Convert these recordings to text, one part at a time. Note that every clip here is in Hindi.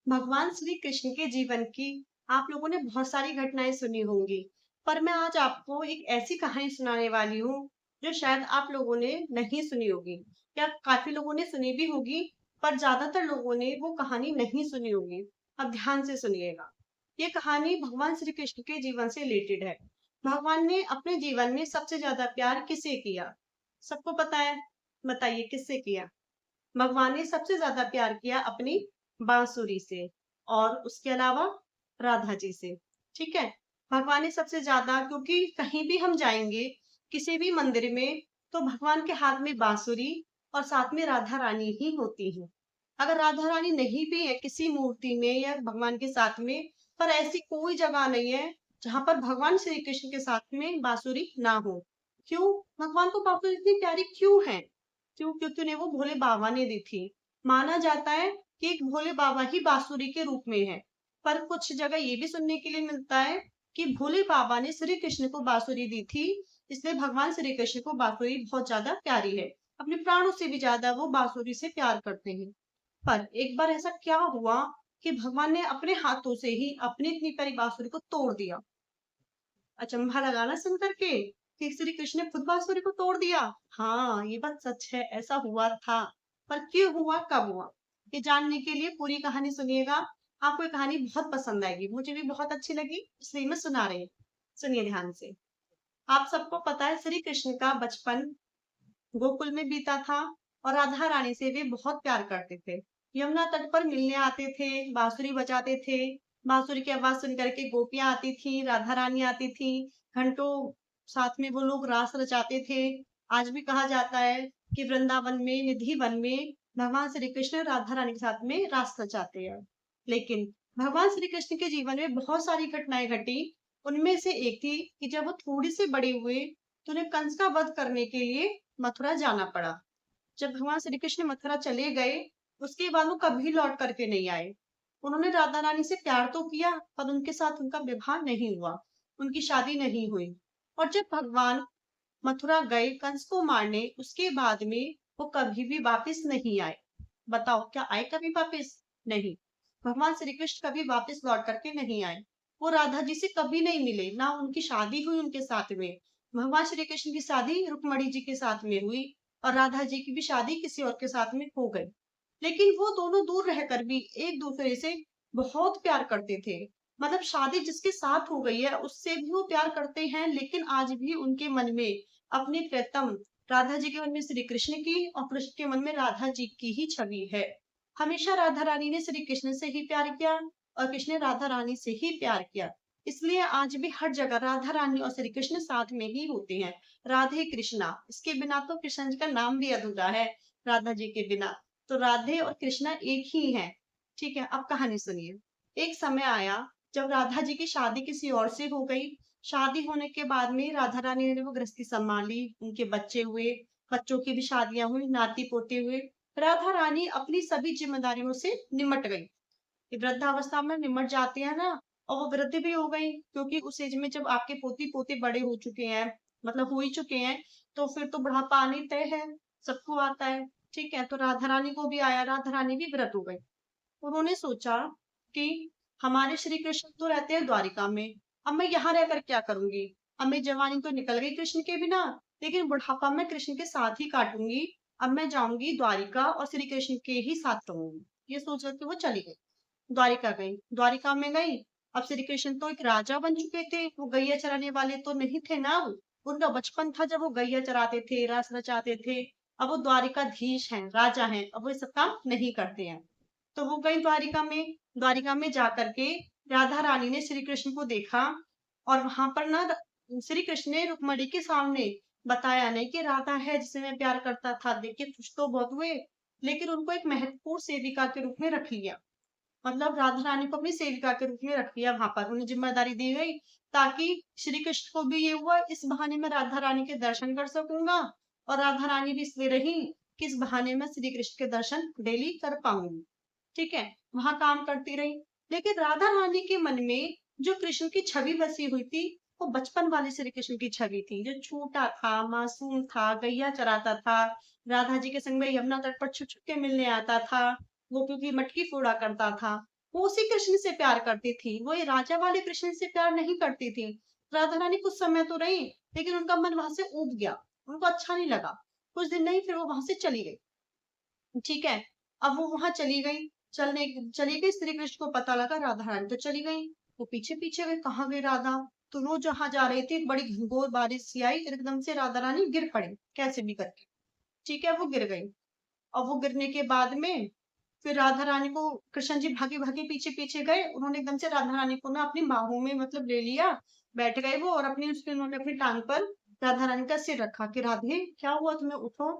भगवान श्री कृष्ण के जीवन की आप लोगों ने बहुत सारी घटनाएं सुनी होंगी, पर मैं आज आपको एक ऐसी कहानी सुनाने वाली हूँ जो शायद आप लोगों ने नहीं सुनी होगी या काफी लोगों ने सुनी भी होगी, पर ज्यादातर लोगों ने वो कहानी नहीं सुनी होगी। अब ध्यान से सुनिएगा। ये कहानी भगवान श्री कृष्ण के जीवन से रिलेटेड है। भगवान ने अपने जीवन में सबसे ज्यादा प्यार किसे किया? सबको पता है? बताइए किससे किया? भगवान ने सबसे ज्यादा प्यार किया अपनी बांसुरी से, और उसके अलावा राधा जी से। ठीक है। भगवान ने सबसे ज्यादा, क्योंकि कहीं भी हम जाएंगे किसी भी मंदिर में, तो भगवान के हाथ में बांसुरी और साथ में राधा रानी ही होती है। अगर राधा रानी नहीं भी है किसी मूर्ति में या भगवान के साथ में, पर ऐसी कोई जगह नहीं है जहां पर भगवान श्री कृष्ण के साथ में बांसुरी ना हो। क्यों? भगवान को बांसुरी इतनी प्यारी क्यों है? क्यों? क्योंकि उन्हें वो भोले बाबा ने दी थी। माना जाता है कि एक भोले बाबा ही बांसुरी के रूप में है। पर कुछ जगह ये भी सुनने के लिए मिलता है कि भोले बाबा ने श्री कृष्ण को बांसुरी दी थी, इसलिए भगवान श्री कृष्ण को बांसुरी बहुत ज्यादा प्यारी है। अपने प्राणों से भी ज्यादा वो बांसुरी से प्यार करते हैं। पर एक बार ऐसा क्या हुआ कि भगवान ने अपने हाथों से ही अपनी इतनी प्यारी बांसुरी को तोड़ दिया। अचंभा लगा ना सुन करके कि श्री कृष्ण ने खुद बांसुरी को तोड़ दिया। हाँ, ये बात सच है, ऐसा हुआ था। पर क्यों हुआ, कब हुआ, ये जानने के लिए पूरी कहानी सुनिएगा। आपको ये कहानी बहुत पसंद आएगी, मुझे भी बहुत अच्छी लगी, इसलिए मैं सुना रही हूँ। सुनिए ध्यान से। आप सबको पता है श्री कृष्ण का बचपन गोकुल में बीता था, और राधा रानी से वे बहुत प्यार करते थे। यमुना तट पर मिलने आते थे, बांसुरी बजाते थे। बांसुरी की आवाज सुन करके गोपियां आती थी, राधा रानी आती थी। घंटों साथ में वो लोग रास रचाते थे। आज भी कहा जाता है कि वृंदावन में, निधि वन में भगवान श्री कृष्ण राधा रानी के साथ में रास रचाते हैं। लेकिन भगवान श्री कृष्ण के जीवन में बहुत सारी घटनाएं घटी। उनमें से एक थी कि जब वो थोड़ी से बड़े हुए तो उन्हें कंस का वध करने के लिए मथुरा जाना पड़ा। जब भगवान श्री कृष्ण मथुरा चले गए, उसके बाद वो कभी लौट करके नहीं आए। उन्होंने राधा रानी से प्यार तो किया, पर उनके साथ उनका विवाह नहीं हुआ, उनकी शादी नहीं हुई। और जब भगवान मथुरा गए कंस को मारने, उसके बाद में वो कभी भी वापस नहीं आए। बताओ, क्या आए कभी वापस? नहीं। भगवान श्री कृष्ण कभी वापस लौट करके नहीं आए। वो राधा जी से कभी नहीं मिले, ना उनकी शादी हुई उनके साथ में। भगवान श्री कृष्ण की शादी रुक्मणी जी के साथ में हुई, और राधा जी की भी शादी किसी और के साथ में हो गई। लेकिन वो दोनों दूर रहकर भी एक दूसरे से बहुत प्यार करते थे। मतलब शादी जिसके साथ हो गई है उससे भी वो प्यार करते हैं, लेकिन आज भी उनके मन में अपनी प्रीतम राधा जी के मन में श्री कृष्ण की, और कृष्ण के मन में राधा जी की ही छवि है। हमेशा राधा रानी ने श्री कृष्ण से ही प्यार किया, और कृष्ण ने राधा रानी से ही प्यार किया। इसलिए आज भी हर जगह राधा रानी और श्री कृष्ण साथ में ही होते हैं। राधे कृष्णा, इसके बिना तो कृष्ण जी का नाम भी अधूरा है। राधा जी के बिना तो राधे और कृष्णा एक ही हैं। ठीक है, अब कहानी सुनिए। एक समय आया जब राधा जी की शादी किसी और से हो गई। शादी होने के बाद में राधा रानी ने वो गृहस्थी संभाली, उनके बच्चे हुए, बच्चों की भी शादियां हुई, नाती पोते हुए। राधा रानी अपनी सभी जिम्मेदारियों से निमट गई। ये वृद्धावस्था में निमट जाती है ना, और वो वृद्ध भी हो गई, क्योंकि उस एज में जब आपके पोती पोते बड़े हो चुके हैं, मतलब हो ही चुके हैं, तो फिर तो बुढ़ापा आनी तय है, सबको आता है। ठीक है, तो राधा रानी को भी आया, राधा रानी भी व्रत हो गई। उन्होंने सोचा कि हमारे श्री कृष्ण तो रहते हैं द्वारिका में, अब मैं यहाँ रहकर क्या करूंगी? अब मेरी जवानी तो निकल गई कृष्ण के बिना, लेकिन बुढ़ापा मैं कृष्ण के साथ ही काटूंगी। अब मैं जाऊंगी द्वारिका और श्री कृष्ण के ही साथ रहूंगी। ये सोच करके वो चली गई, द्वारिका गई। द्वारिका में गई। अब श्री कृष्ण तो एक राजा बन चुके थे, वो गैया चराने वाले तो नहीं थे ना अब। उनका बचपन था जब वो गैया चराते थे, रस रचाते थे। अब वो द्वारिकाधीश हैं, राजा हैं, अब वो ये सब काम नहीं करते हैं। तो वो गई द्वारिका में। द्वारिका में जाकर के राधा रानी ने श्री कृष्ण को देखा, और वहां पर ना श्री कृष्ण ने रुक्मणी के सामने बताया नहीं कि राधा है जिसे मैं प्यार करता था। देखिए खुश तो बहुत हुए, लेकिन उनको एक महत्वपूर्ण सेविका के रूप में रख लिया। मतलब राधा रानी को अपनी सेविका के रूप में रख लिया, वहां पर उन्हें जिम्मेदारी दी गई, ताकि श्री कृष्ण को भी ये हुआ इस बहाने में राधा रानी के दर्शन कर सकूंगा, और राधा रानी भी इसलिए रही कि इस बहाने में श्री कृष्ण के दर्शन डेली कर पाऊंगी। ठीक है, वहां काम करती रही। लेकिन राधा रानी के मन में जो कृष्ण की छवि बसी हुई थी, वो बचपन वाले श्री कृष्ण की छवि थी, जो छोटा था, मासूम था, गैया चराता था, राधा जी के संग में यमुना तट पर छुप छुप के मिलने आता था, गोपियों की मटकी फोड़ा करता था। वो उसी कृष्ण से प्यार करती थी, वो ये राजा वाले कृष्ण से प्यार नहीं करती थी। राधा रानी कुछ समय तो रही, लेकिन उनका मन वहां से ऊब गया, उनको अच्छा नहीं लगा। कुछ दिन नहीं, फिर वो वहां से चली गई। ठीक है। अब वो वहां चली गई, चली गई, श्री कृष्ण को पता लगा राधा रानी तो चली गई। वो पीछे पीछे गई, कहाँ गई राधा। तो वो जहां जा रही थी, एक बड़ी घंघोर बारिश सी आई, एकदम से राधा रानी गिर पड़ी कैसे भी करके। ठीक है, वो गिर गई। और वो गिरने के बाद में फिर राधा रानी को कृष्ण जी भागे भागे पीछे पीछे गए, उन्होंने एकदम से राधा रानी को ना अपनी बाहों में मतलब ले लिया, बैठ गए वो, और अपनी उसके उन्होंने अपनी टांग पर राधा रानी का सिर रखा कि राधे क्या हुआ तुम्हें, उठो।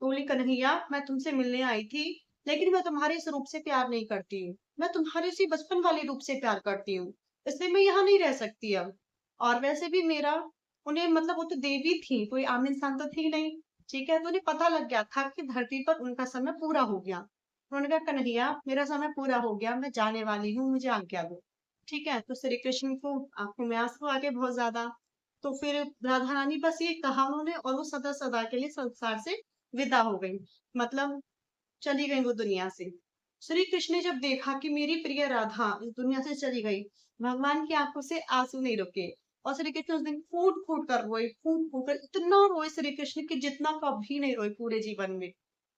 तो बोली कन्हैया मैं तुमसे मिलने आई थी, लेकिन मैं तुम्हारे इस रूप से प्यार नहीं करती हूँ, मैं तुम्हारे उसी बचपन वाले रूप से प्यार करती हूँ, इसलिए मैं यहाँ नहीं रह सकती अब। और वैसे भी मेरा उन्हें मतलब वो तो देवी थी, कोई आम इंसान तो थी नहीं। ठीक है, तो उन्हें पता लग गया था कि धरती पर उनका समय पूरा हो गया। उन्होंने कहा कन्हैया मेरा समय पूरा हो गया, मैं जाने वाली हूँ, मुझे आज्ञा दो। ठीक है, तो श्री कृष्ण को आंखों में आंसू आ गए बहुत ज्यादा। तो फिर राधा रानी बस ये कहा उन्होंने, और वो सदा सदा के लिए संसार से विदा हो गई, मतलब चली गई वो दुनिया से। श्री कृष्ण ने जब देखा कि मेरी प्रिय राधा इस दुनिया से चली गई, भगवान की आंखों से आंसू नहीं रुके, और श्री कृष्ण उस दिन फूट फूट कर रोए, फूट फूट कर इतना रोए श्री कृष्ण की जितना कभी नहीं रोए पूरे जीवन में।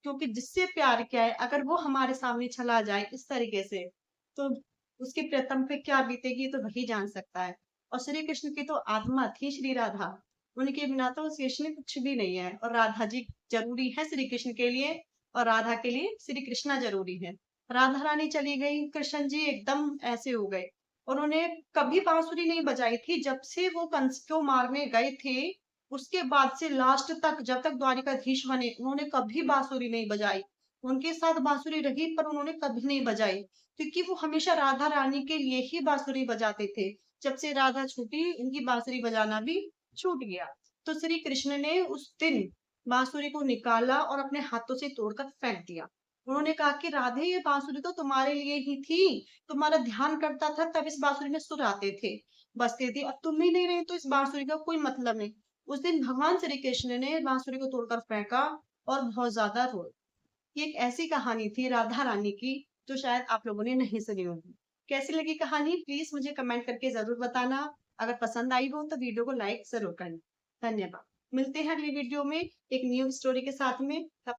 क्योंकि जिससे प्यार किया है, अगर वो हमारे सामने चला जाए इस तरीके से, तो उसके प्रीतम पे क्या बीतेगी तो वही जान सकता है। और श्री कृष्ण की तो आत्मा थी श्री राधा, उनके बिना तो उस कृष्ण कुछ भी नहीं है, और राधा जी जरूरी है श्री कृष्ण के लिए, और राधा के लिए श्री कृष्णा जरूरी है। राधा रानी चली गई, कृष्ण जी एकदम ऐसे हो गए। उन्होंने कभी बांसुरी नहीं बजाई थी जब से वो कंस को मारने गए थे, उसके बाद से लास्ट तक जब तक द्वारिकाधीश बने उन्होंने कभी बांसुरी नहीं बजाई। उनके साथ बांसुरी रही पर उन्होंने कभी नहीं बजाई, क्योंकि वो हमेशा राधा रानी के लिए ही बांसुरी बजाते थे। जब से राधा छूटी उनकी बांसुरी बजाना भी छूट गया। तो श्री कृष्ण ने उस दिन बांसुरी को निकाला और अपने हाथों से तोड़कर फेंक दिया। उन्होंने कहा कि राधे ये बांसुरी तो तुम्हारे लिए ही थी, तुम्हारा ध्यान करता था तब इस बांसुरी में सुर आते थे, बजते थे, अब तुम ही नहीं रहे तो इस बांसुरी का कोई मतलब नहीं। उस दिन भगवान श्री कृष्ण ने बांसुरी को तोड़कर फेंका और बहुत ज्यादा रोए। ये एक ऐसी कहानी थी राधा रानी की जो शायद आप लोगों ने नहीं सुनी होगी। कैसी लगी कहानी प्लीज मुझे कमेंट करके जरूर बताना। अगर पसंद आई हो तो वीडियो को लाइक जरूर करना। धन्यवाद। मिलते हैं अगली वीडियो में एक न्यू स्टोरी के साथ में। तब